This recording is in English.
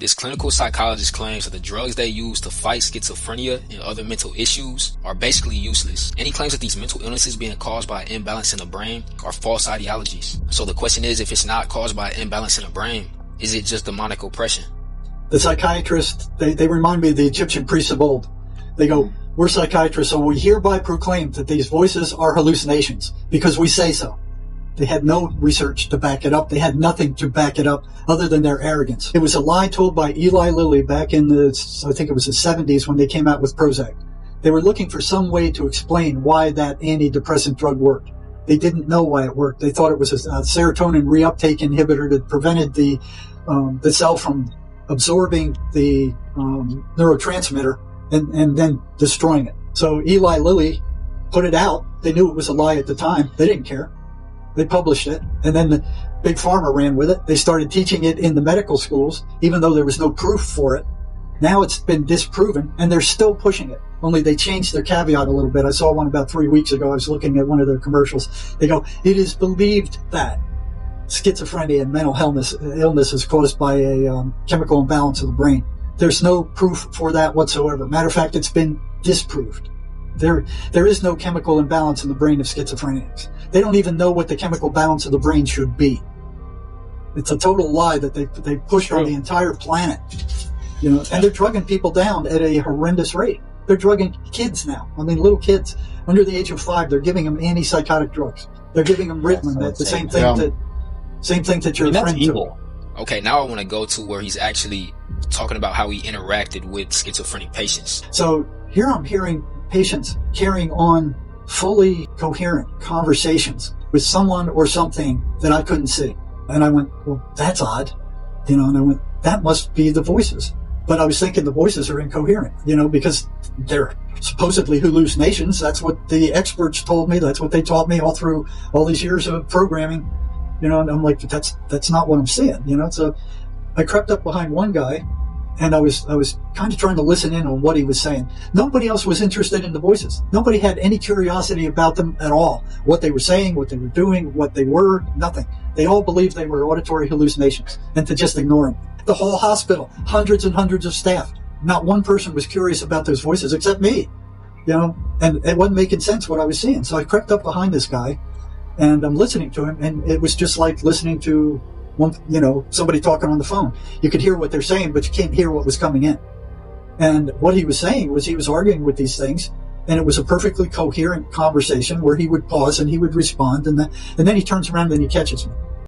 This clinical psychologist claims that the drugs they use to fight schizophrenia and other mental issues are basically useless, and he claims that these mental illnesses being caused by an imbalance in the brain are false ideologies. So the question is, if it's not caused by an imbalance in the brain, is it just demonic oppression? The psychiatrists, they remind me of the Egyptian priests of old. They go, we're psychiatrists, so we hereby proclaim that these voices are hallucinations because we say so. They had no research to back it up. They had nothing to back it up other than their arrogance. It was a lie told by Eli Lilly back in I think it was the 70s when they came out with Prozac. They were looking for some way to explain why that antidepressant drug worked. They didn't know why it worked. They thought it was a serotonin reuptake inhibitor that prevented the cell from absorbing the neurotransmitter and then destroying it. So Eli Lilly put it out. They knew it was a lie at the time. They didn't care. They published it, and then the Big Pharma ran with it. They started teaching it in the medical schools, even though there was no proof for it. Now it's been disproven, and they're still pushing it. Only they changed their caveat a little bit. I saw one about 3 weeks ago. I was looking at one of their commercials. They go, it is believed that schizophrenia and mental illness is caused by a chemical imbalance of the brain. There's no proof for that whatsoever. Matter of fact, it's been disproved. There is no chemical imbalance in the brain of schizophrenics. They don't even know what the chemical balance of the brain should be. It's a total lie that they push on the entire planet. You know, and they're drugging people down at a horrendous rate. They're drugging kids now. I mean, little kids under the age of 5. They're giving them antipsychotic drugs. They're giving them Ritalin. The same thing that your friend evil. took. Okay, now I want to go to where he's actually talking about how he interacted with schizophrenic patients. So here I'm hearing patients carrying on fully coherent conversations with someone or something that I couldn't see. And I went, well, that's odd. You know, and I went, that must be the voices. But I was thinking the voices are incoherent, you know, because they're supposedly hallucinations. That's what the experts told me. That's what they taught me all through all these years of programming. You know, and I'm like, that's not what I'm seeing, you know. So I crept up behind one guy, and I was kind of trying to listen in on what he was saying. Nobody else was interested in the voices. Nobody had any curiosity about them at all. What they were saying, what they were doing, what they were, nothing. They all believed they were auditory hallucinations, and to just ignore them. The whole hospital, hundreds and hundreds of staff. Not one person was curious about those voices except me, you know, and it wasn't making sense what I was seeing. So I crept up behind this guy, and I'm listening to him, and it was just like listening to somebody talking on the phone. You could hear what they're saying, but you can't hear what was coming in. And what he was saying was he was arguing with these things, and it was a perfectly coherent conversation where he would pause and he would respond, and then he turns around and he catches me.